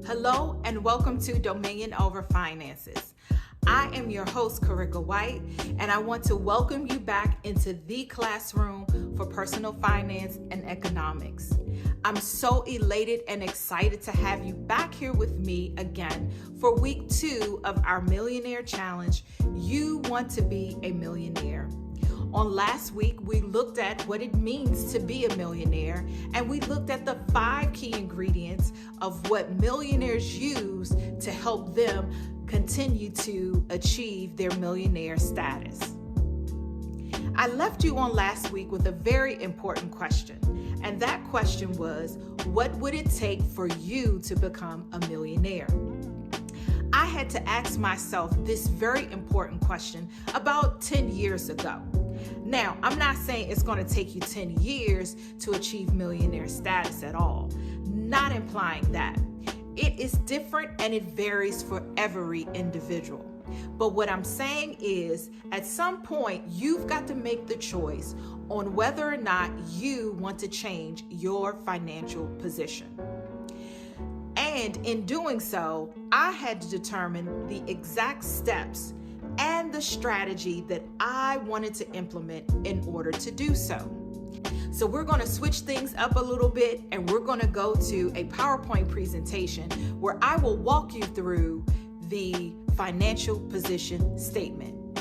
Hello and welcome to Dominion Over Finances. I am your host, Coricka White, and I want to welcome you back into the classroom for personal finance and economics. I'm so elated and excited to have you back here with me again for week 2 of our Millionaire Challenge. You want to be a millionaire. On last week, we looked at what it means to be a millionaire, and we looked at the 5 key ingredients of what millionaires use to help them continue to achieve their millionaire status. I left you on last week with a very important question, and that question was, what would it take for you to become a millionaire? I had to ask myself this very important question about 10 years ago. Now, I'm not saying it's going to take you 10 years to achieve millionaire status at all. Not implying that. It is different and it varies for every individual. But what I'm saying is, at some point, you've got to make the choice on whether or not you want to change your financial position. And in doing so, I had to determine the exact steps and the strategy that I wanted to implement in order to do so. So we're going to switch things up a little bit, and we're going to go to a PowerPoint presentation where I will walk you through the financial position statement.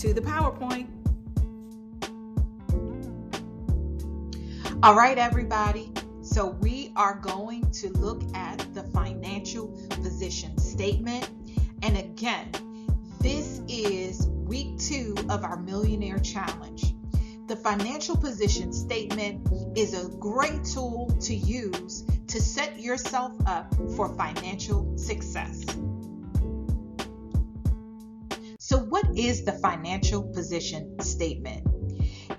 To the PowerPoint. All right, everybody. So we are going to look at the financial position statement. And again, this is week 2 of our Millionaire Challenge. The financial position statement is a great tool to use to set yourself up for financial success. So what is the financial position statement?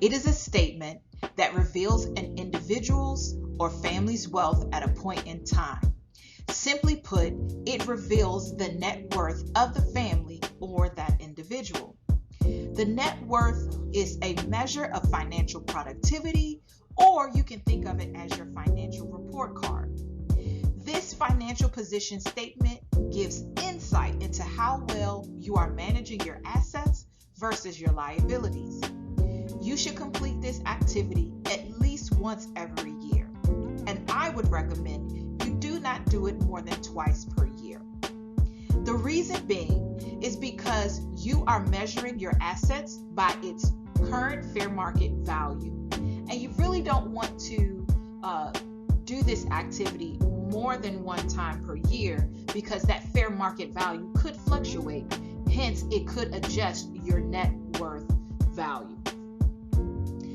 It is a statement that reveals an individual's or family's wealth at a point in time. Simply put, it reveals the net worth of the family or that individual. The net worth is a measure of financial productivity, or you can think of it as your financial report card. This financial position statement gives insight into how well you are managing your assets versus your liabilities. You should complete this activity at least once every year, and I would recommend you do not do it more than twice per year. The reason being is because you are measuring your assets by its current fair market value, and you really don't want to do this activity more than one time per year because that fair market value could fluctuate. Hence, it could adjust your net worth value.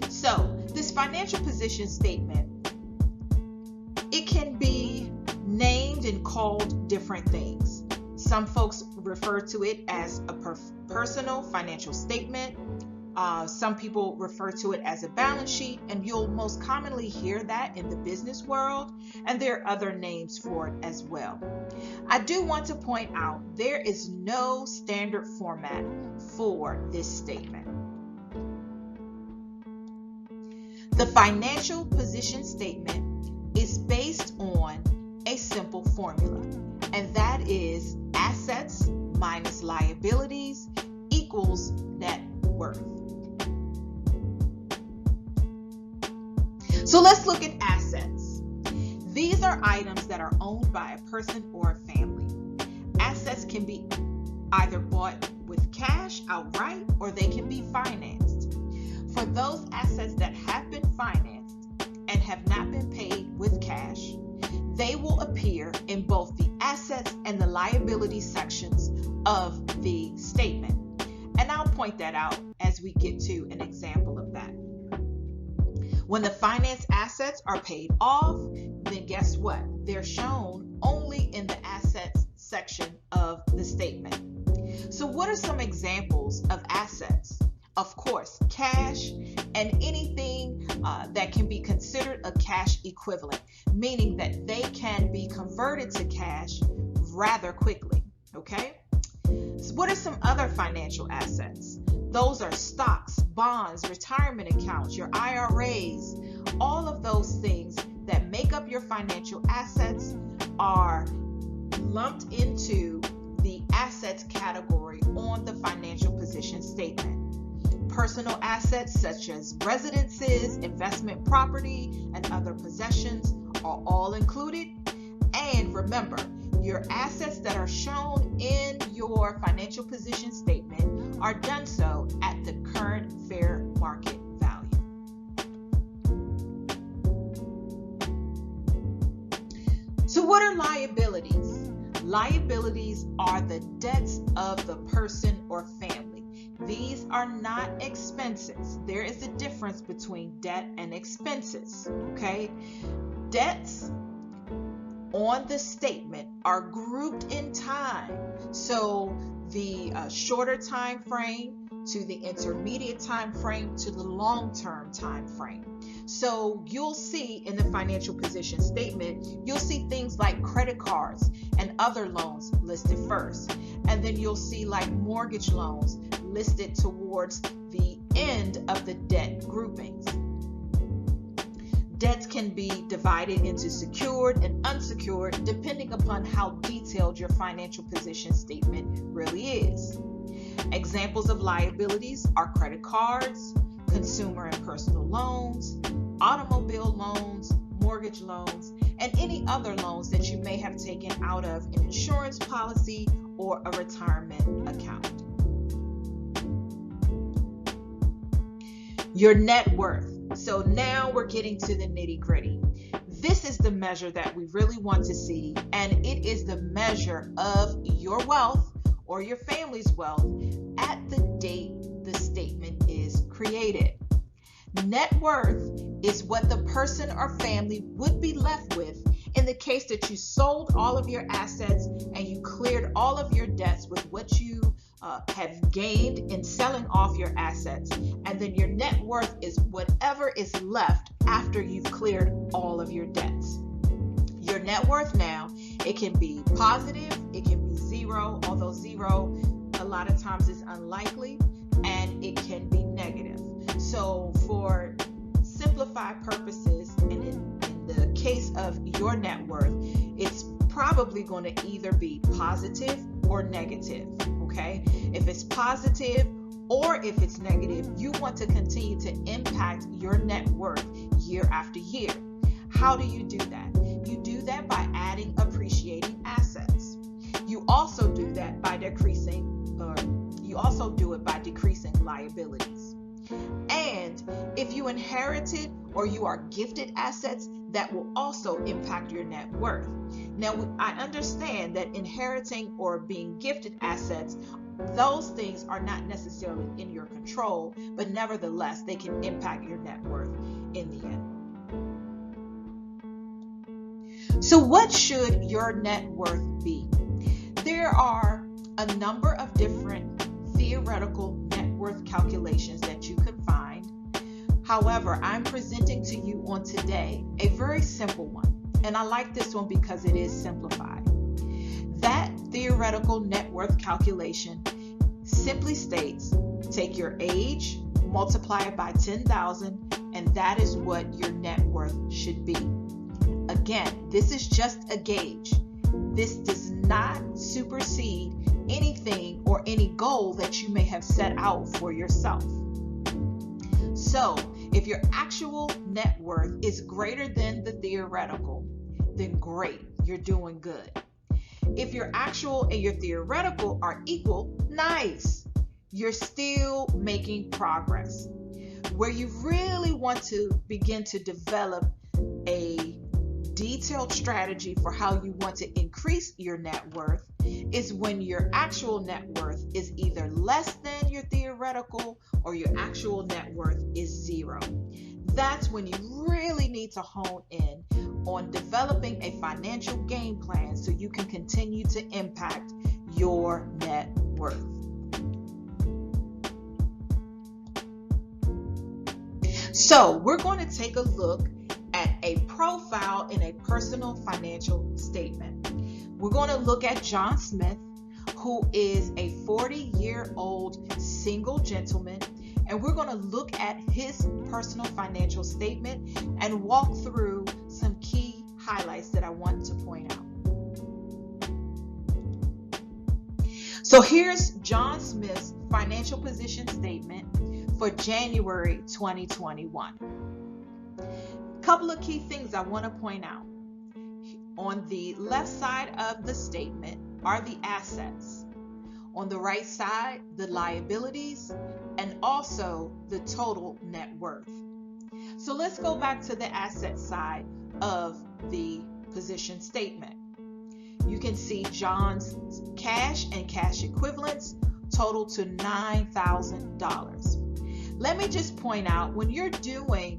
So, this financial position statement, it can be named and called different things. Some folks refer to it as a personal financial statement. Some people refer to it as a balance sheet, and you'll most commonly hear that in the business world, and there are other names for it as well. I do want to point out there is no standard format for this statement. The financial position statement is based on a simple formula, and that is assets minus liabilities equals net worth. So let's look at assets. These are items that are owned by a person or a family. Assets can be either bought with cash outright or they can be financed. For those assets that have been financed and have not been paid with cash, they will appear in both the assets and the liability sections of the statement. And I'll point that out as we get to an example of that. When the finance assets are paid off, then guess what? They're shown only in the assets section of the statement. So what are some examples of assets? Of course, cash and anything that can be considered a cash equivalent, meaning that they can be converted to cash rather quickly, okay? So what are some other financial assets? Those are stocks, bonds, retirement accounts, your IRAs. All of those things that make up your financial assets are lumped into the assets category on the financial position statement. Personal assets such as residences, investment property, and other possessions are all included. And remember, your assets that are shown in your financial position statement are done so at the current fair market value. So what are liabilities? Liabilities are the debts of the person or family. These are not expenses. There is a difference between debt and expenses, okay? Debts on the statement are grouped in time. So the shorter time frame to the intermediate time frame to the long-term time frame. So you'll see in the financial position statement, you'll see things like credit cards and other loans listed first. And then you'll see like mortgage loans listed towards the end of the debt groupings. Debts can be divided into secured and unsecured depending upon how detailed your financial position statement really is. Examples of liabilities are credit cards, consumer and personal loans, automobile loans, mortgage loans, and any other loans that you may have taken out of an insurance policy or a retirement account. Your net worth. So now we're getting to the nitty-gritty. This is the measure that we really want to see, and it is the measure of your wealth or your family's wealth at the date the statement is created. Net worth is what the person or family would be left with in the case that you sold all of your assets and you cleared all of your debts with what you have gained in selling off your assets. And then your net worth is whatever is left after you've cleared all of your debts. Your net worth now, it can be positive, it can be zero, although zero a lot of times is unlikely, and it can be negative. So for simplified purposes, and in the case of your net worth, it's probably going to either be positive or negative, okay? If it's positive or if it's negative, you want to continue to impact your net worth year after year. How do you do that? You do that by adding appreciating assets. You also do that by decreasing liabilities. And if you inherited or you are gifted assets, that will also impact your net worth. Now, I understand that inheriting or being gifted assets, those things are not necessarily in your control, but nevertheless, they can impact your net worth in the end. So what should your net worth be? There are a number of different theoretical net worth calculations that you can find. However, I'm presenting to you on today a very simple one. And I like this one because it is simplified. That theoretical net worth calculation simply states, take your age, multiply it by 10,000, and that is what your net worth should be. Again, this is just a gauge. This does not supersede anything or any goal that you may have set out for yourself. So, if your actual net worth is greater than the theoretical, then great, you're doing good. If your actual and your theoretical are equal, nice, you're still making progress. Where you really want to begin to develop a detailed strategy for how you want to increase your net worth is when your actual net worth is either less than your theoretical or your actual net worth is zero. That's when you really need to hone in on developing a financial game plan so you can continue to impact your net worth. So we're going to take a look at a profile in a personal financial statement. We're going to look at John Smith, who is a 40-year-old single gentleman, and we're going to look at his personal financial statement and walk through some key highlights that I want to point out. So here's John Smith's financial position statement for January 2021. Couple of key things I want to point out. On the left side of the statement are the assets. On the right side, the liabilities, and also the total net worth. So let's go back to the asset side of the position statement. You can see John's cash and cash equivalents total to $9,000. Let me just point out, when you're doing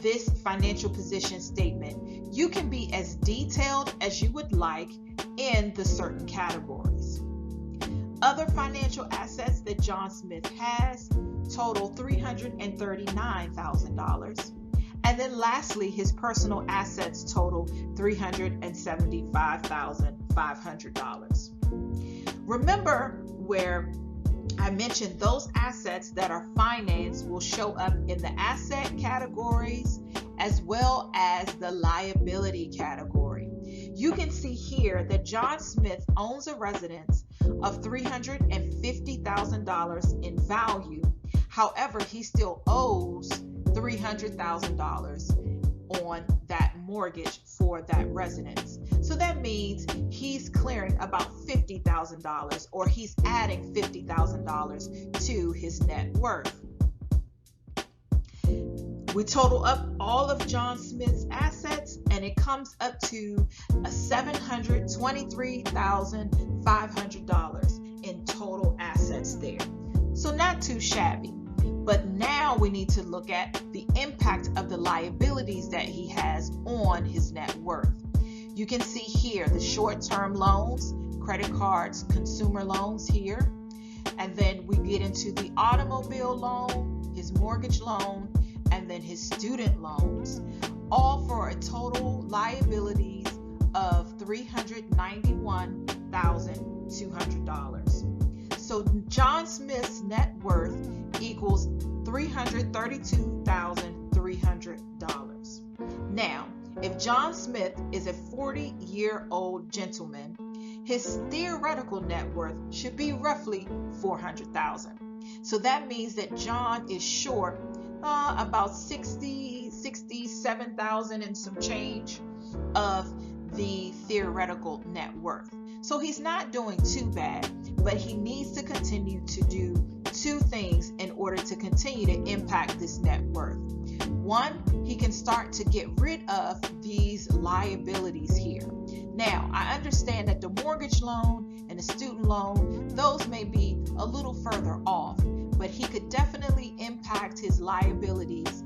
this financial position statement, you can be as detailed as you would like in the certain categories. Other financial assets that John Smith has total $339,000. And then lastly, his personal assets total $375,500. Remember where I mentioned those assets that are financed will show up in the asset categories as well as the liability category. You can see here that John Smith owns a residence of $350,000 in value. However, he still owes $300,000 on that mortgage for that residence. So that means he's clearing about $50,000, or he's adding $50,000 to his net worth. We total up all of John Smith's assets and it comes up to $723,500 in total assets there. So not too shabby. But now we need to look at the impact of the liabilities that he has on his net worth. You can see here the short-term loans, credit cards, consumer loans here. And then we get into the automobile loan, his mortgage loan, and then his student loans, all for a total liabilities of $391,200. So John Smith's net worth equals $332,300. Now, if John Smith is a 40-year-old gentleman, his theoretical net worth should be roughly $400,000. So that means that John is short about $67,000 and some change of the theoretical net worth. So he's not doing too bad, but he needs to continue to do two things in order to continue to impact this net worth. One, he can start to get rid of these liabilities here. Now, I understand that the mortgage loan and the student loan, those may be a little further off, but he could definitely impact his liabilities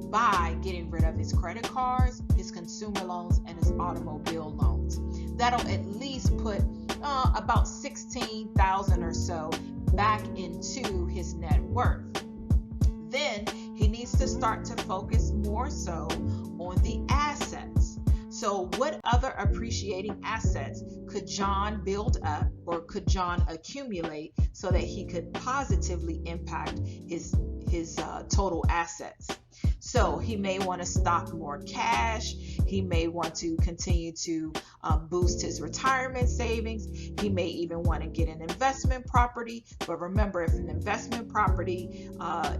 by getting rid of his credit cards, his consumer loans, and his automobile loans. That'll at least put about $16,000 or so back into his net worth. Then he needs to start to focus more so on the assets. So what other appreciating assets could John build up, or could John accumulate so that he could positively impact his total assets? So he may want to stock more cash. He may want to continue to boost his retirement savings. He may even want to get an investment property. But remember, if an investment property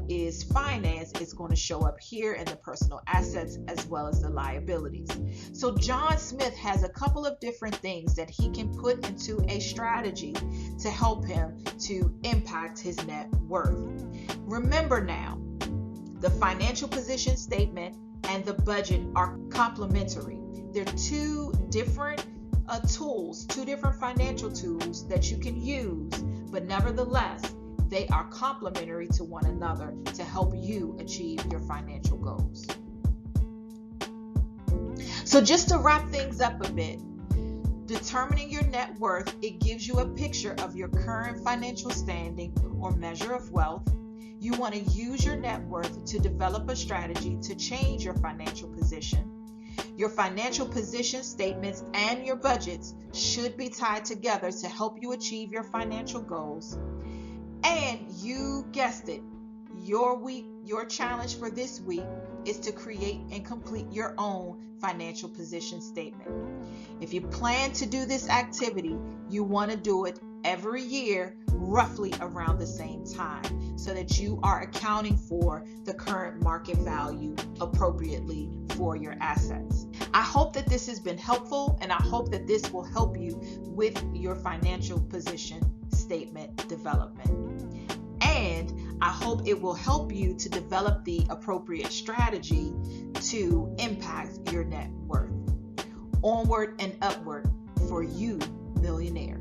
is financed, it's going to show up here in the personal assets as well as the liabilities. So John Smith has a couple of different things that he can put into a strategy to help him to impact his net worth. Remember now, the financial position statement and the budget are complementary. They're two different tools, two different financial tools that you can use, but nevertheless, they are complementary to one another to help you achieve your financial goals. So just to wrap things up a bit, determining your net worth, it gives you a picture of your current financial standing or measure of wealth. You want to use your net worth to develop a strategy to change your financial position. Your financial position statements and your budgets should be tied together to help you achieve your financial goals. And you guessed it, your challenge for this week is to create and complete your own financial position statement. If you plan to do this activity, you want to do it every year, roughly around the same time, so that you are accounting for the current market value appropriately for your assets. I hope that this has been helpful, and I hope that this will help you with your financial position statement development. And I hope it will help you to develop the appropriate strategy to impact your net worth. Onward and upward for you, millionaire.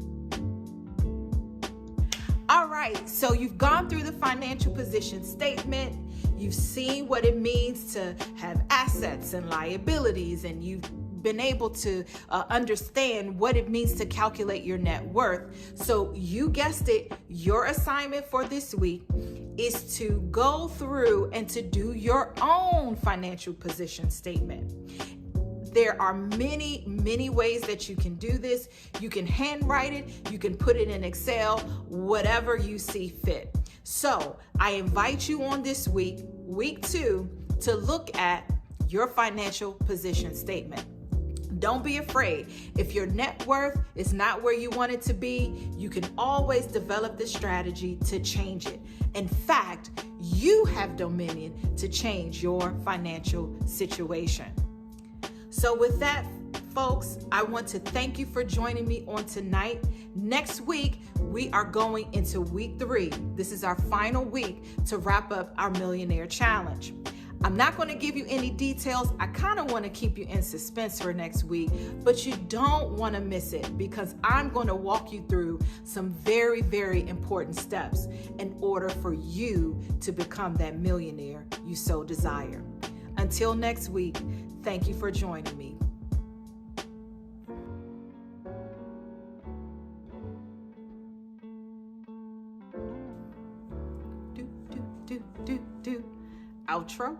All right, so you've gone through the financial position statement. You've seen what it means to have assets and liabilities, and you've been able to understand what it means to calculate your net worth. So you guessed it, your assignment for this week is to go through and to do your own financial position statement. There are many, many ways that you can do this. You can handwrite it, you can put it in Excel, whatever you see fit. So I invite you on this week, week 2, to look at your financial position statement. Don't be afraid. If your net worth is not where you want it to be, you can always develop the strategy to change it. In fact, you have dominion to change your financial situation. So with that, folks, I want to thank you for joining me on tonight. Next week, we are going into week 3. This is our final week to wrap up our Millionaire Challenge. I'm not going to give you any details. I kind of want to keep you in suspense for next week, but you don't want to miss it because I'm going to walk you through some very, very important steps in order for you to become that millionaire you so desire. Until next week, thank you for joining me. Outro.